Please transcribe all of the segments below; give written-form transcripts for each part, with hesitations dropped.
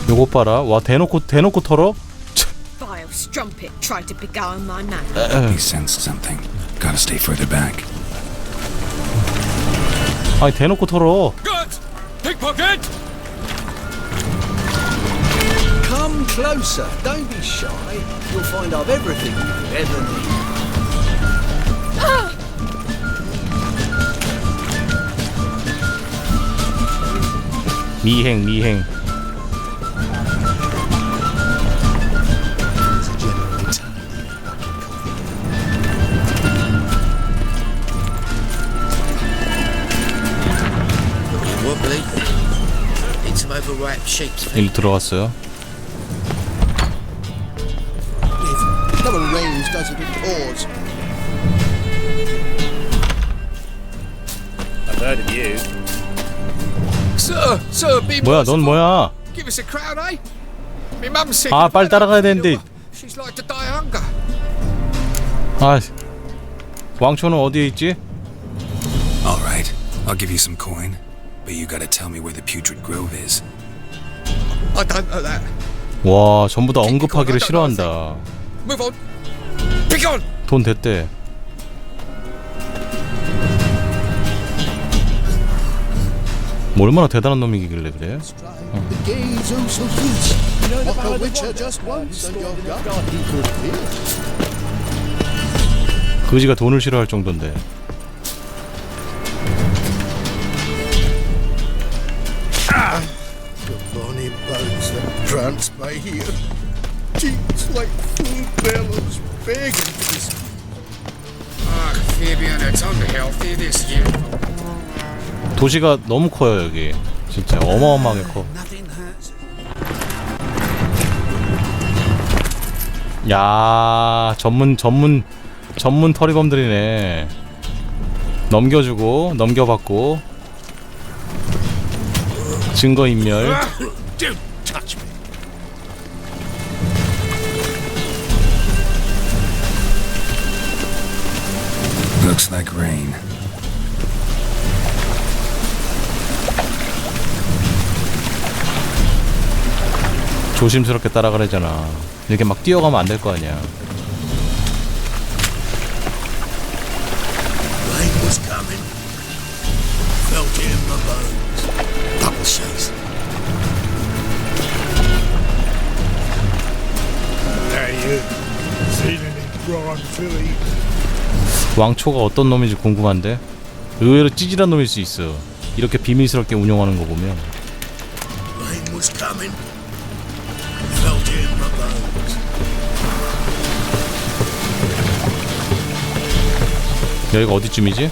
요것 봐라. 와, 대놓고 털어? Vile strumpet tried to beguile my man. He sensed something. Gotta stay further back. 아니, 대놓고 털어. Good! Pickpocket! Come closer, don't be shy. You'll find I've everything you ever need. 미행. Wobbly. Need some overripe sheep's feet. 일 들어갔어요. Never rains, does it? It pours. I've heard of you. Sir, be 뭐야, 넌 뭐야? Give us a crown, eh? Me mum's sick. 아, 빨리 따라가야 되는데. She's like to die of hunger. 아, 왕초는 어디에 있지? All right, I'll give you some coin, but you gotta tell me where the putrid grove is. I don't know that. 와, 전부 다 언급하기를 싫어한다. Move on. Pick on. 돈 됐대. 뭐 얼마나 대단한 놈이길래 그래? The gaze oh so huge. What the witcher just wants, and your God he could hear. 그지가 돈을 싫어할 정도인데. The bonny bones that prance by here. Cheeks like full bellows begging for this. Ah, Fabian, it's unhealthy this year. 도시가 너무 커요 여기. 진짜 어마어마하게 커. Nothing hurts. 야, 전문 터리범들이네. 넘겨주고 넘겨받고 증거인멸. Don't touch me. Looks like rain. 조심스럽게 따라가래잖아. 이렇게 막 뛰어가면 안 될 거 아니야. Rain was coming. Felt it in my bones. Double shakes. Hey, you seen any Brian Philly? 왕초가 어떤 놈인지 궁금한데 의외로 찌질한 놈일 수 있어. 이렇게 비밀스럽게 운영하는 거 보면. Rain was coming. Felt it in my bones. 여기가 어디쯤이지?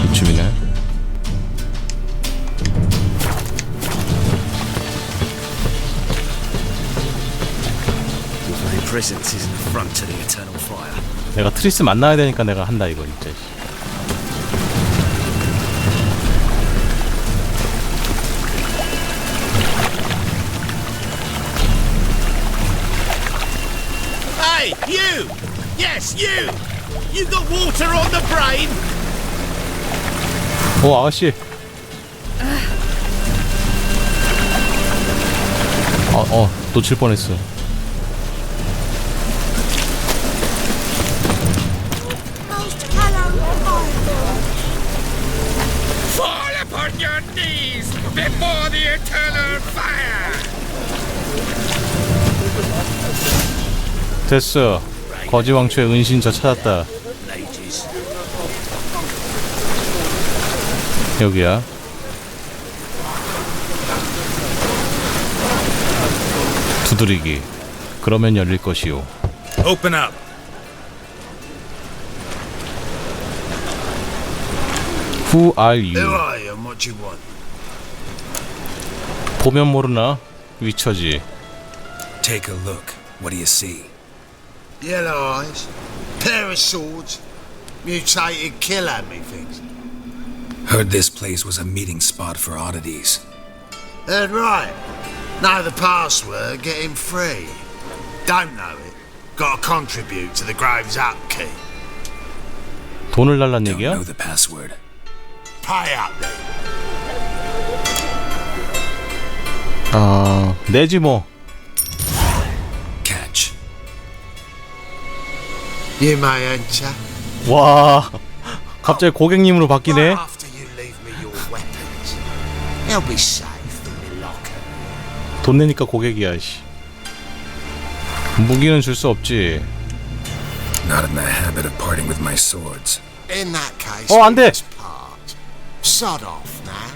이쯤이네. Divine presence is an affront to the eternal fire. 내가 트리스 만나야 되니까 내가 한다 이거 진짜. Hey, you! Yes, you! You got water on the brain? 오, 아가씨. 놓칠 뻔했어. Fall upon your knees before the eternal fire. 됐어. 거지왕초의 은신처 찾았다. Ages. 여기야. 두드리기. 그러면 열릴 것이요. Open up. Who are you? Who are you and what you want? 보면 모르나? 위쳐지. Take a look. What do you see? Yellow eyes, pair of swords, mutated killer, methinks. Heard this place was a meeting spot for oddities. Heard right. Know the password, get him free. Don't know it, gotta contribute to the grove's upkeep. 돈을 달란 Don't 얘기야? know the password. Pay up then. 아, 내지 뭐. Catch. You may enter. 와, 갑자기 고객님으로 바뀌네. Right after you leave me your weapons. They'll be safe in my locker. 돈 내니까 고객이야, 씨. 무기는 줄 수 없지. Not in the habit of parting with my swords. In that case, Oh, 안 돼. let's part. Sod off now.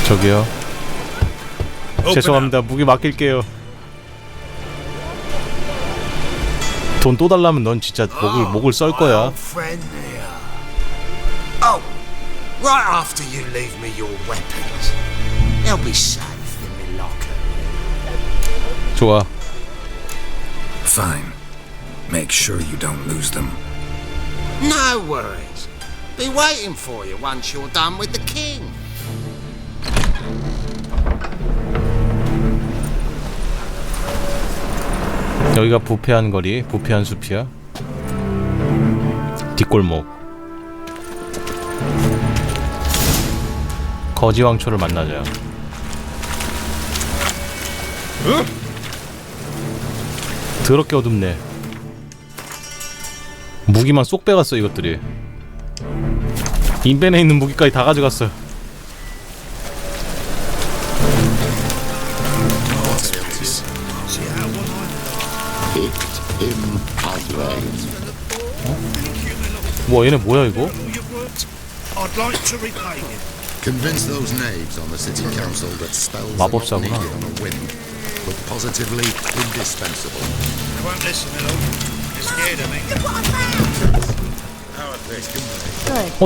저기요. 죄송합니다. 무기 맡길게요. 돈 또 달라면 넌 진짜 목을 썰 거야. Old friend here. Oh, right after you leave me your weapons. They'll be safe in my locker. 좋아. Fine. Make sure you don't lose them. No worries. Be waiting for you once you're done with the king. 여기가 부패한 거리, 부패한 숲이야. 뒷골목. 거지왕초를 만나자. 더럽게 어둡네. 무기만 쏙 빼갔어 이것들이. 인벤에 있는 무기까지 다 가져갔어. 뭐 얘네 뭐야 이거? I'd like to repay you. Convince those knaves on the city council that spells 마법사구나. on a whim were positively indispensable. They won't listen, my lord. They're scared of me.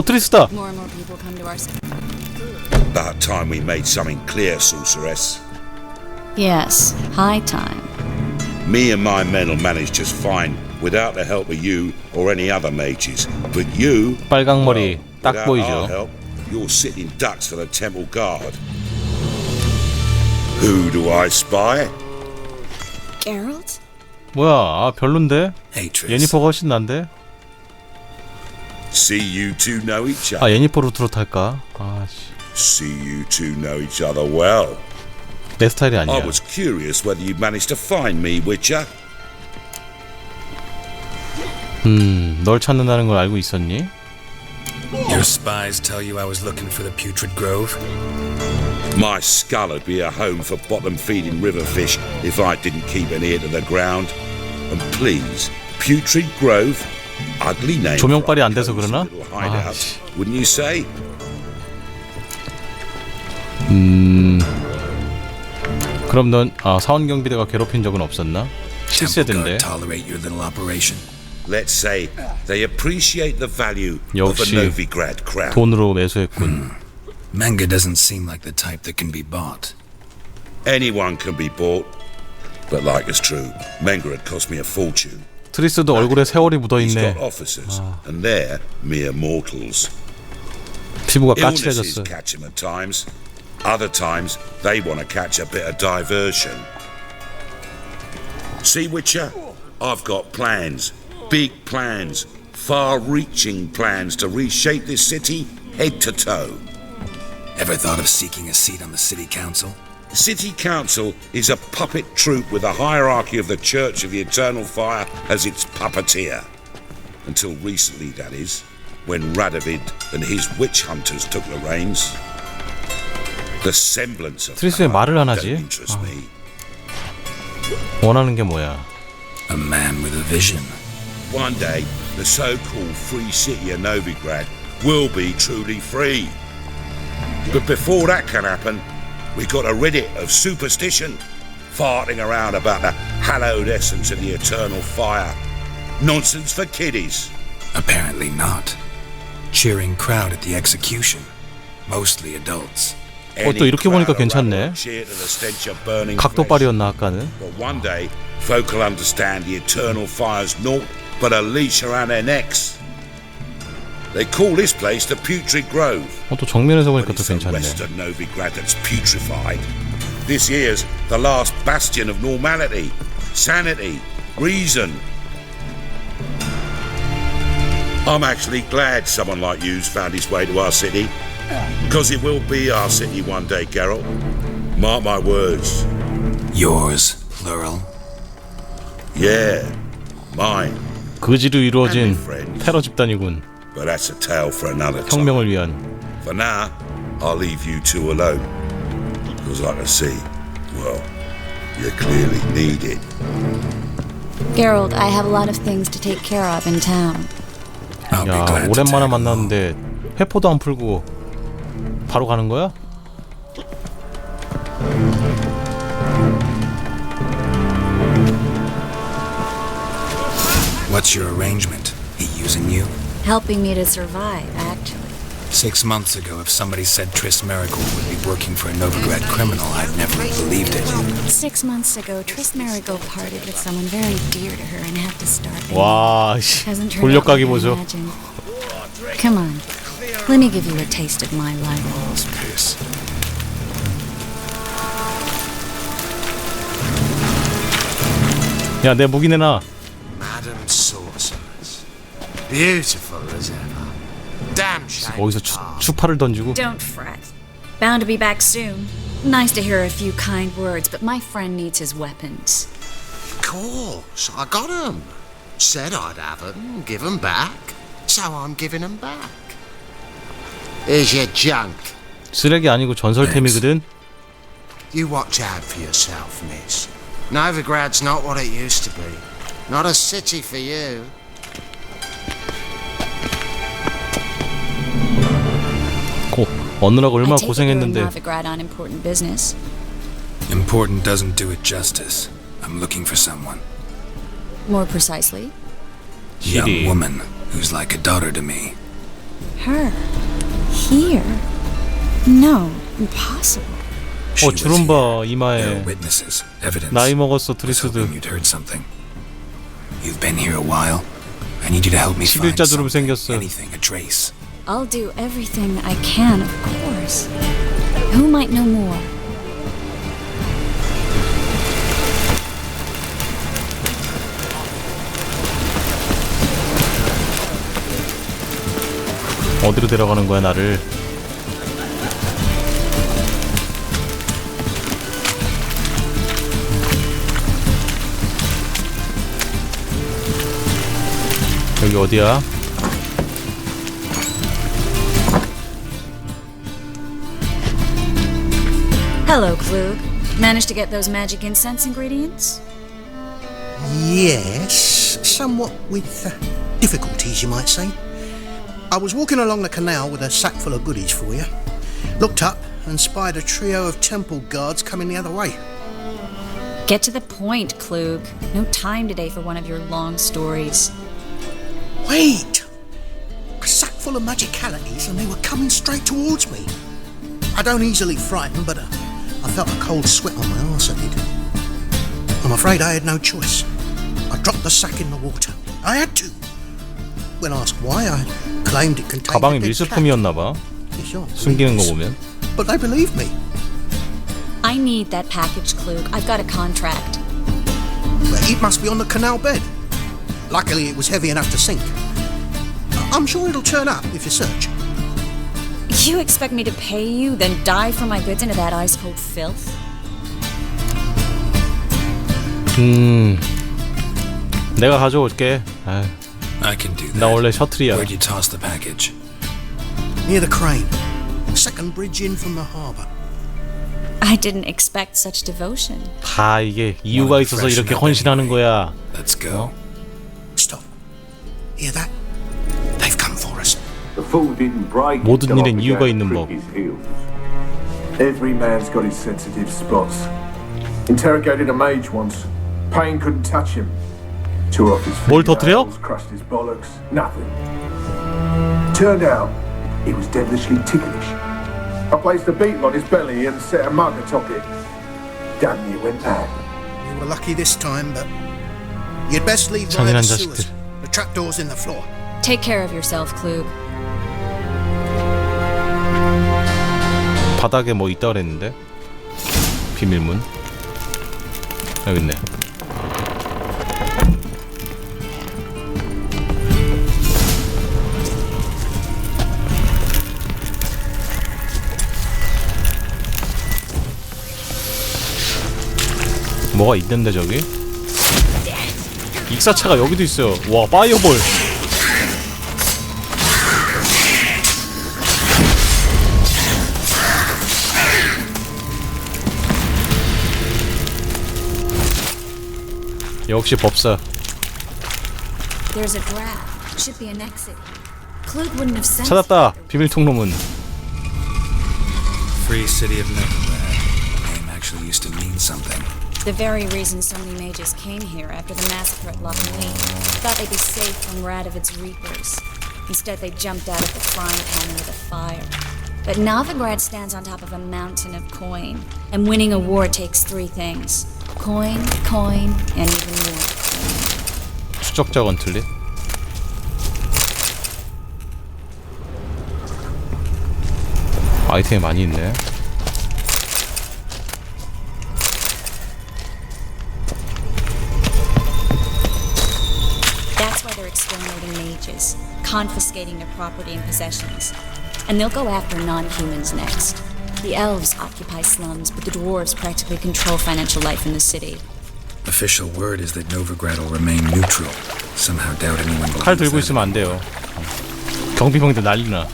트리스다. More and more people come to our city. About time we made something clear, sorceress. Yes, high time. Me and my men will manage just fine without the help of you or any other mages. But you, 빨강머리 딱 without our 보이죠. help, you're sitting ducks for the temple guard. Who do I spy? Geralt? 뭐야? 아 별론데? Hey, Triss. 예니퍼가 훨씬 난데? See you two know each other. 아 예니퍼로 트롯할까? 아씨 See you two know each other well. 내 스타일이 아니야. I was curious whether you'd managed to find me, Witcher. 널 찾는다는 걸 알고 있었니? Your spies tell you I was looking for the Putrid Grove? My skull would be a home for bottom-feeding river fish if I didn't keep an ear to the ground. And please, Putrid Grove, ugly name. 조명빨이 안 for a 돼서 cozy 그러나? little hideout, 아이씨. wouldn't you say? 그럼 넌 사원 경비대가 괴롭힌 적은 없었나? Temple 실세대인데. guard tolerate your little operation? Let's say they appreciate the value of the 역시 Novigrad crown. 돈으로 매수했군. Manga doesn't seem like the type that can be bought. Anyone can be bought, but like it's true, Menga had cost me a fortune. 트리스도 얼굴에 세월이 He's 묻어있네. got officers, and they're mere mortals. 피부가 Illnesses 까칠해졌어. catch him at times. Other times, they want to catch a bit of diversion. See, Witcher, I've got plans. Big plans. Far-reaching plans to reshape this city head to toe. Ever thought of seeking a seat on the city council? City Council is a puppet troupe with the hierarchy of the Church of the Eternal Fire as its puppeteer. Until recently, that is, when Radovid and his witch hunters took the reins. The semblance of 트리스 왜 말을 안 don't 하지? interest me. 원하는 게 뭐야? A man with a vision. One day, the so-called free city of Novigrad will be truly free. But before that can happen, we got to rid it of superstition, farting around about the hallowed essence of the eternal fire. Nonsense for kiddies. Apparently not. Cheering crowd at the execution. Mostly adults. 또 이렇게 보니까 괜찮네. 각도빨이었나 아까는? But one day, folk will understand the eternal fire's naught but a leash around their necks. They call this place the Putrid Grove. 또 정면에서 But 보니까 또 it's the 괜찮네. western Novigrad that's putrefied. This here's the last bastion of normality, sanity, reason. I'm actually glad someone like you's found his way to our city. Because it will be our city one day, Geralt. Mark my words. Yours, plural. Yeah, mine. 거지로 이루어진 테러 집단이군. But that's a tale for another time. 혁명을 위한. For now, I'll leave you two alone. Because I can see, well, you clearly need it. Geralt, I have a lot of things to take care of in town. I'll be 야, glad to 오랜만에 tag along. 만났는데 회포도 안 풀고 바로 가는 거야? What's your arrangement? He using you? Helping me to survive, actually. 6 months ago, if somebody said Triss Merigold would be working for a Novigrad criminal, I'd never have believed it. 6 months ago, Triss Merigold parted with someone very dear to her and had to start. 와, 씨. Hasn't turned out 돌려가기 like I 보죠. imagined. Come on, let me give you a taste of my life. Piss. 야, 내 무기 내놔. Madam Sorceress. Beautiful as ever. Damn shame. 거기서 추파를 던지고. Don't fret. Bound to be back soon. Nice to hear a few kind words, but my friend needs his weapons. Of course, I got 'em. Said I'd have 'em, give 'em back. So I'm giving 'em back. Here's your junk. 쓰레기 아니고 전설템이거든. You watch out for yourself, miss. Novigrad's not what it used to be. Not a city for you. 얻느라고 I 얼마나 take it you're in 고생했는데. Novigrad on important business. Important doesn't do it justice. I'm looking for someone. More precisely, Young woman who's like a daughter to me. her. Here? No, impossible. She was 주름 봐, here. There are 이마에. witnesses, evidence. 나이 먹었어, I was hoping 드리스드. you'd heard something. You've been here a while. I need you to help me find 11자 주름 something, 생겼어. anything, a trace. I'll do everything I can, of course. Who might know more? 어디로 데려가는 거야, 나를? 여기 어디야? Hello, Klug. Managed to get those magic incense ingredients? Yes, somewhat with difficulties, you might say. I was walking along the canal with a sack full of goodies for you. Looked up and spied a trio of temple guards coming the other way. Get to the point, Klug. No time today for one of your long stories. Wait! A sack full of magicalities and they were coming straight towards me. I don't easily frighten, but I felt a cold sweat on my arse, I did. I'm afraid I had no choice. I dropped the sack in the water. I had to. When asked why, I claimed it contained 가방이 a dead cat. 밀수품이었나봐. 숨기는 거 보면. But they believed me. I need that package, Klug. I've got a contract. Well, it must be on the canal bed. Luckily, it was heavy enough to sink. I'm sure it'll turn up if you search. You expect me to pay you, then dive for my goods into that ice-cold filth? 내가 가져올게. 아휴, I can do that. 나 원래 셔틀이야. Where'd you toss the package? Near the crane. Second bridge in from the harbour. I didn't expect such devotion. 다 이게 이유가 있어서 이렇게 헌신하는 거야. Let's go. Stop. Hear that? They've come for us. The fool didn't break. 모든 일엔 이유가 있는 법. Every man's got his sensitive spots. Interrogated a mage once. Pain couldn't touch him. Tore off his 뭘 터뜨려? fingernails, crushed his bollocks. Nothing. Turned out he was devilishly ticklish. I placed a beetle on his belly and set a mug atop it. Damn near went mad. You were lucky this time, but you'd best leave via 잔인한 the sewers. 자식들. The trapdoor's in the floor. Take care of yourself, Klug. 바닥에 뭐 있다 그랬는데? 비밀문. 여기 있네. 뭐가 있는데 저기? 익사차가 여기도 있어요. 와, 파이어볼. 역시 법사. There's a draft. Should be an exit. Clute wouldn't have sent. 찾았다. 비밀 통로문. Free city of Novigrad. Name actually used to mean something. The very reason so many mages came here after the massacre at Loch Neen. Thought they'd be safe from Radovid's reapers. Instead, they jumped out of the frying pan into the fire. But Novigrad stands on top of a mountain of coin, and winning a war takes three things: coin, coin, and even more. 추적자 건틀릿. 아이템이 많이 있네. That's why they're exterminating mages, confiscating their property and possessions. And they'll go after non-humans next. The elves occupy slums, but the dwarves practically control financial life in the city. Official word is that Novigrad will remain neutral. Somehow doubt anyone believes 칼 들고 that. 있으면 안 돼요. 경비병들 난리나.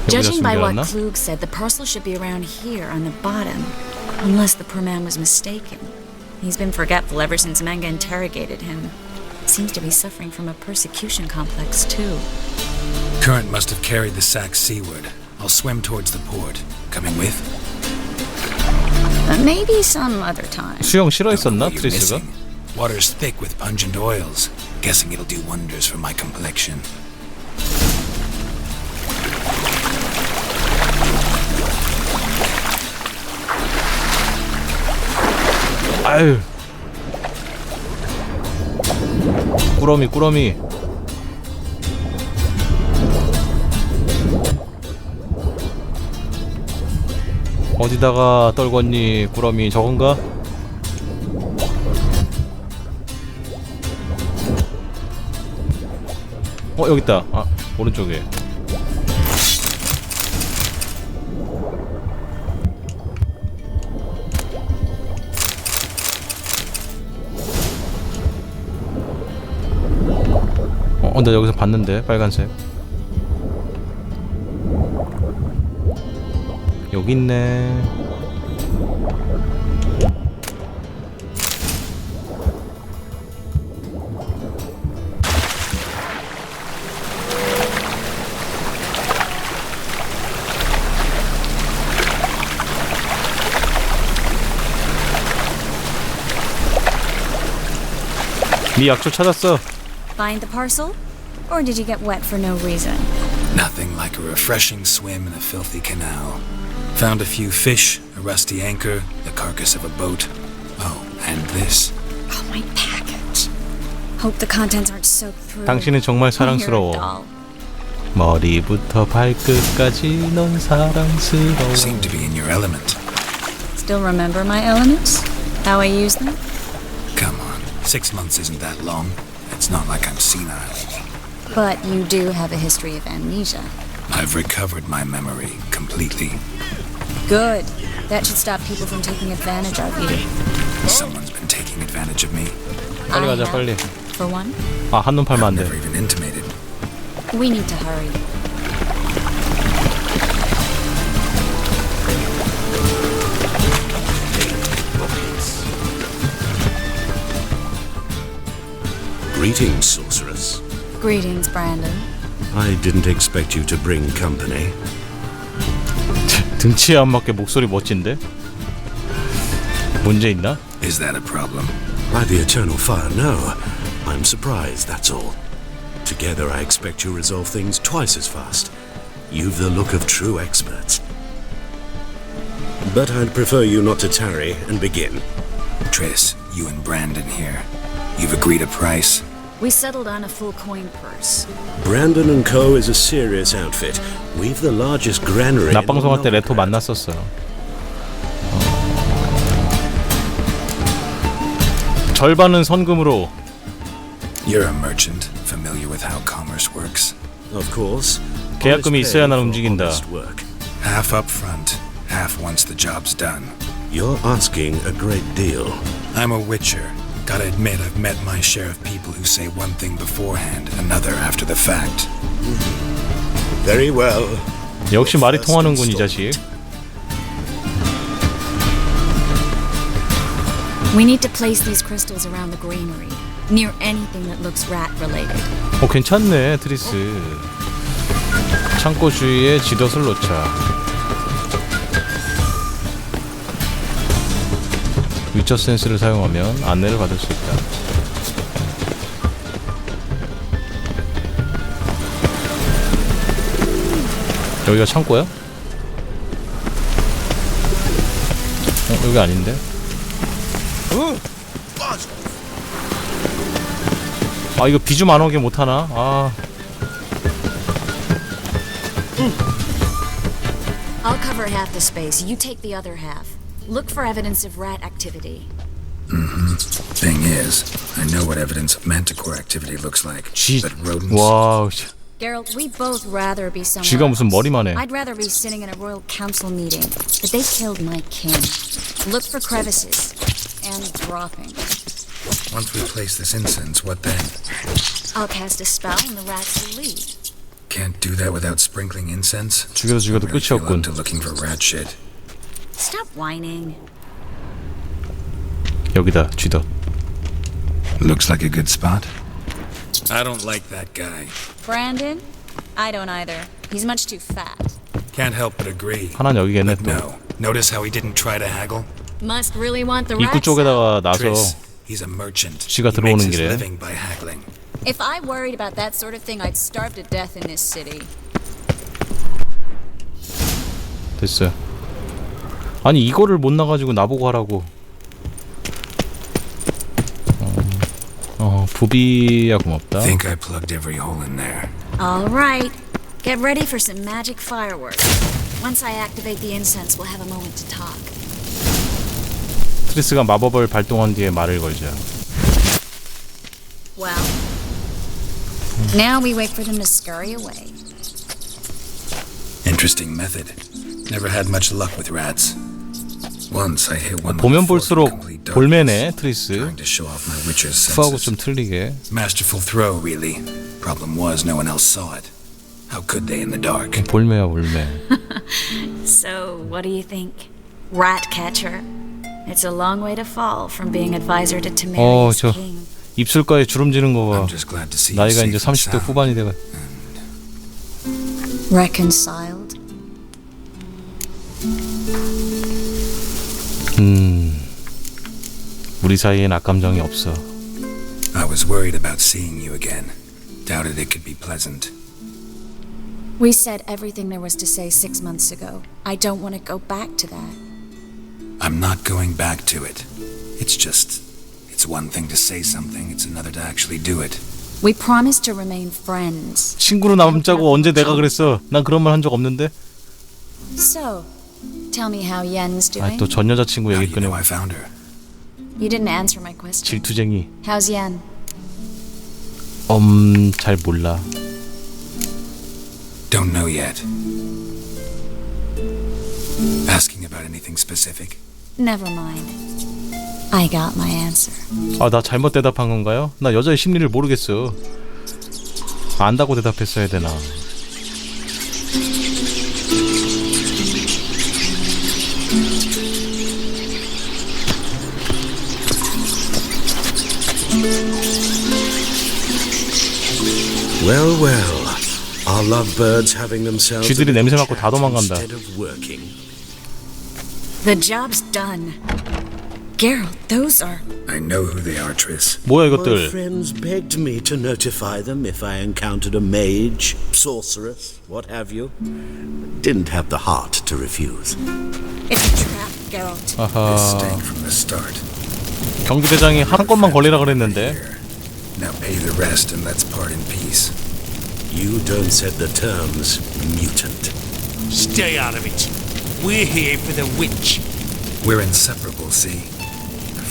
Judging by what Klug said, the parcel should be around here on the bottom. Unless the poor man was mistaken. He's been forgetful ever since Manga interrogated him. Seems to be suffering from a persecution complex, too. Current must have carried the sack seaward. I'll swim towards the port. Coming with? Maybe some other time. 수영 싫어했었나, 트리스가? Water's thick with pungent oils. Guessing it'll do wonders for my complexion. 아유. 꾸러미. 어디다가 떨궜니, 꾸러미? 저건가? 여기 있다. 아, 오른쪽에. 나 여기서 봤는데, 빨간색. 여기 있네. 네 약초 찾았어. Find the parcel? Or did you get wet for no reason? Nothing like a refreshing swim in a filthy canal. Found a few fish, a rusty anchor, the carcass of a boat. Oh, and this. Oh, my package. Hope the contents aren't soaked through. 당신은 정말 사랑스러워. 머리부터 발끝까지 넌 사랑스러워. Seem to be in your element. Still remember my elements? How I use them? Come on, 6 months isn't that long. It's not like I'm senile. But you do have a history of amnesia. I've recovered my memory completely. Good. That should stop people from taking advantage of you. Someone's been taking advantage of me. 빨리 가자, 빨리. For one? 아, 한눈 팔면 안 돼. Never even intimated. We need to hurry. Greetings, sorceress. Greetings, Brandon. I didn't expect you to bring company. 등치에 안 맞게 목소리 멋진데? 문제 있나? Is that a problem? By the eternal fire, no. I'm surprised, that's all. Together I expect you resolve things twice as fast. You've the look of true experts. But I'd prefer you not to tarry and begin. Triss, you and Brandon here. You've agreed a price? We settled on a full coin purse. Brandon & Co. is a serious outfit. We've the largest granary. 나 방송할 때 레토 만났었어. 절반은 선금으로. You're a merchant, familiar with how commerce works. Of course. 계약금이 있어야 난 움직인다. Honest work. Half up front, half once the job's done. You're asking a great deal. I'm a witcher. Gotta admit, I've met my share of people who say one thing beforehand, another after the fact. Very well. 역시 말이 통하는군 이 자식. We need to place these crystals around the granary, near anything that looks rat-related. 괜찮네 트리스. 창고 주위에 지덫을 놓자. 위쳐 센스를 사용하면 안내를 받을 수 있다. 여기가 창고야? 여기 아닌데? 아 이거 비 좀 안 오게 못하나? 아. I'll cover half the space. You take the other half. Look for evidence of rat activity. Thing is, I know what evidence of manticore activity looks like, but rodents... 와우. Geralt, we'd both rather be somewhere 쥐가 무슨 머리만 해. I'd rather be sitting in a royal council meeting, but they killed my king. Look for crevices and droppings. Once we place this incense, what then? I'll cast a spell and the rats will leave. Can't do that without sprinkling incense? 죽여도 끝이 없군. To looking for rat shit. Stop whining. 여기다 쥐덫. Looks like a good spot. I don't like that guy. Brandon? I don't either. He's much too fat. Can't help but agree. 하나는 여기겠네 또. No. Notice how he didn't try to haggle? Must really want the 입구 rats. 쪽에다가 놔서 Tris, he's a merchant. 쥐가 He makes 들어오는 his 길에. living by haggling. If I worried about that sort of thing, I'd starve to death in this city. 됐어요. 아니 이거를 못 나가지고 나보고 하라고. 부비야 고맙다. Think I plugged every hole in there. All right. Get ready for some magic fireworks. Once I activate the incense, we'll have a moment to talk. 트리스가 마법을 발동한 뒤에 말을 걸자. Well, now we wait for them to scurry away. Interesting method. Never had much luck with rats. Once I hit one 보면 with a fork 볼수록 in complete darkness, 볼매네 트리스. trying to show off my witcher's 후하고 senses. 좀 틀리게. Masterful throw, really. Problem was, no one else saw it. How could they in the dark? 볼매야 볼매. So, what do you think? Rat catcher? It's a long way to fall from being advisor to Temeria's 저 king. 입술가에 주름 지는 거 봐. I'm just glad to see you 나이가 safe 이제 and 30대 sound. 후반이 돼가. Reconciled? 우리 사이엔 악감정이 없어. I was worried about seeing you again. Doubted it could be pleasant. We said everything there was to say 6 months ago. I don't want to go back to that. I'm not going back to it. It's one thing to say something, it's another to actually do it. We promised to remain friends. 친구로 남자고 언제 내가 그랬어? 난 그런 말 한 적 없는데. So, tell me how Yen's 아, doing. 또 전 여자친구 How 얘기 do you know 꺼내. I found her? You didn't answer my question. 질투쟁이. How's Yen? 잘 몰라. Don't know yet. Asking about anything specific? Never mind. I got my answer. 아, 나 잘못 대답한 건가요? 나 여자의 심리를 모르겠어. 안다고 대답했어야 되나. Well, well. Our lovebirds having themselves 쥐들이 냄새 맡고 다 도망간다. instead of working. The job's done. Geralt, those are... I know who they are, Tris. 뭐야 My 이것들? friends begged me to notify them if I encountered a mage, sorceress, what have you. Didn't have the heart to refuse. It's a trap, Geralt. This 아하. stank from the start. 경비대장이 한 건만 걸리라 그랬는데. Here. Now pay the rest and let's part in peace. You don't set the terms, mutant. Stay out of it. We're here for the witch. We're inseparable, see?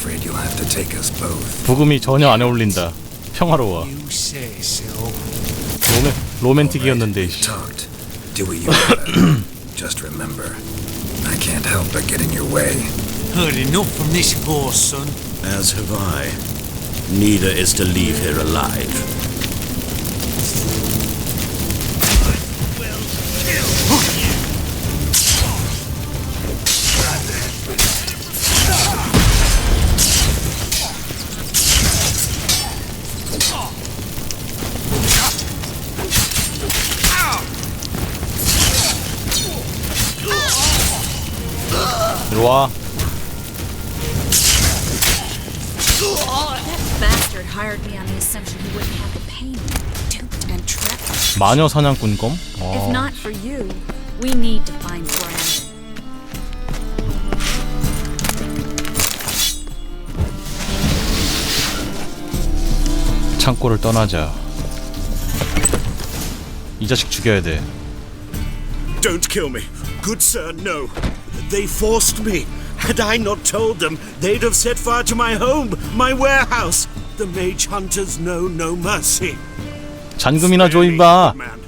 afraid you'll have to take us both. 부금이 전혀 안 어울린다. 평화로워. You say so. 로맨틱이었는데. 씨. Talked. Do what you gotta. Just remember, I can't help but get in your way. Heard enough from this horse, son. As have I. Neither is to leave here alive. 들어와. Bastard hired me on the assumption he wouldn't have to pay me. Duped and trapped. 마녀 사냥꾼검? If not for you, we need to find Brandon. 창고를 떠나자. 이 자식 죽여야 돼. Don't kill me. Good sir, no. They forced me. Had I not told them, they'd have set fire to my home, my warehouse. The mage hunters know no mercy. 잔금이나 줘 임마. Man,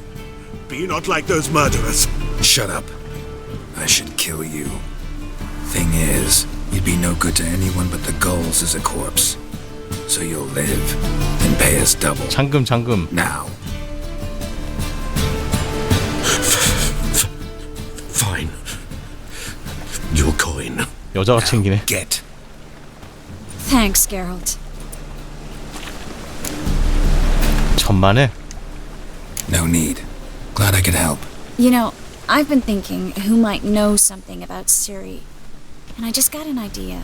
be not like those murderers. Shut up. I should kill you. Thing is, you'd be no good to anyone but the gulls as a corpse. So you'll live and pay us double. 잔금. Now. Fine. Your coin. 여자가 챙기네. Get. Thanks, Geralt. 천만에. No need. Glad I could help. You know, I've been thinking who might know something about Ciri, and I just got an idea.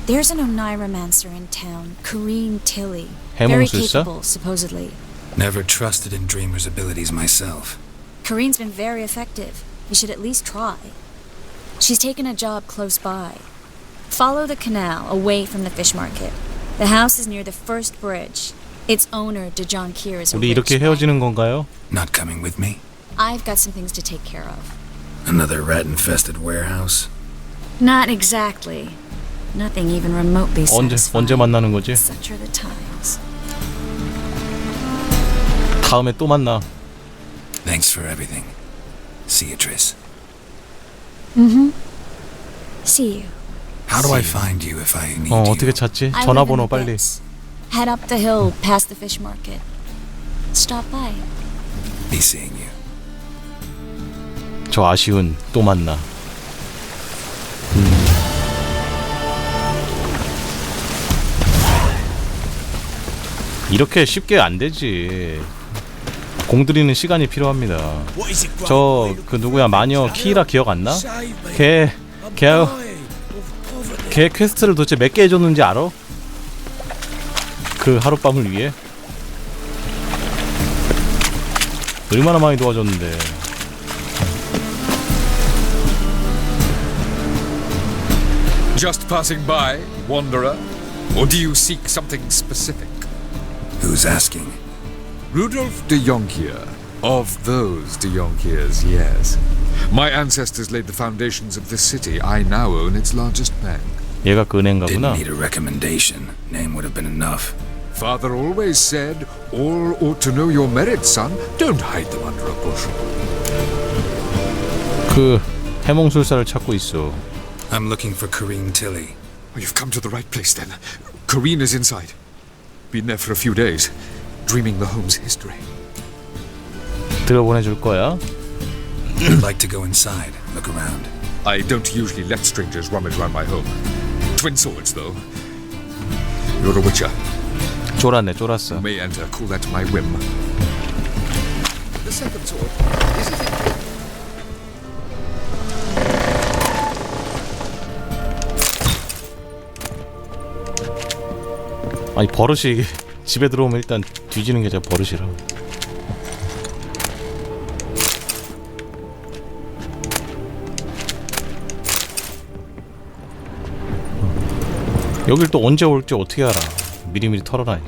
There's an Oneiromancer in town, Corrine Tilly. Very 해몽술사? capable, supposedly. Never trusted in Dreamer's abilities myself. Corrine's been very effective. You should at least try. She's taken a job close by. Follow the canal away from the fish market. The house is near the first bridge. Its owner, Dejon Kier, is a 우리 rich 이렇게 man. 헤어지는 건가요? Not coming with me? I've got some things to take care of. Another rat-infested warehouse? Not exactly. Nothing even remotely 언제 satisfying. 만나는 거지? Such are the times. 다음에 또 만나. Thanks for everything. See you, Triss. See you. How do I find you if I need 어떻게 you? 찾지? I live in 전화번호 the 빨리. pits. Head up the hill past the fish market. Stop by. Be seeing you. 저 아쉬운 또 만나. 이렇게 쉽게 안 되지. 공들이는 시간이 필요합니다. 저 그 누구야 마녀 키이라 기억 안 나? 걔 퀘스트를 도대체 몇 개 해줬는지 알아? 그 하룻밤을 위해 얼마나 많이 도와줬는데. Just passing by, wanderer? Or do you seek something specific? Who's asking? Rudolf de Jonkier. Of those de Jonkiers, yes. My ancestors laid the foundations of this city. I now own its largest bank. 얘가 그 은행가구나. Didn't need a recommendation. Name would have been enough. Father always said, all ought to know your merits, son. Don't hide them under a bushel. 그 해몽술사를 찾고 있어. I'm looking for Corrine Tilly. Oh, you've come to the right place then. Corrine is inside. Been there for a few days, dreaming the home's history. 들어보내줄 거야. I'd like to go inside, look around. I don't usually let strangers rummage around my home. Twin swords, though. You're a witcher. 쫄았네, 쫄았어. You may enter, call that my whim. The second sword, is it? 아니 버릇이 이게 집에 들어오면 일단 뒤지는 게 제가 버릇이라. 여길 또 언제 올지 어떻게 알아? 미리미리 털어놔야지.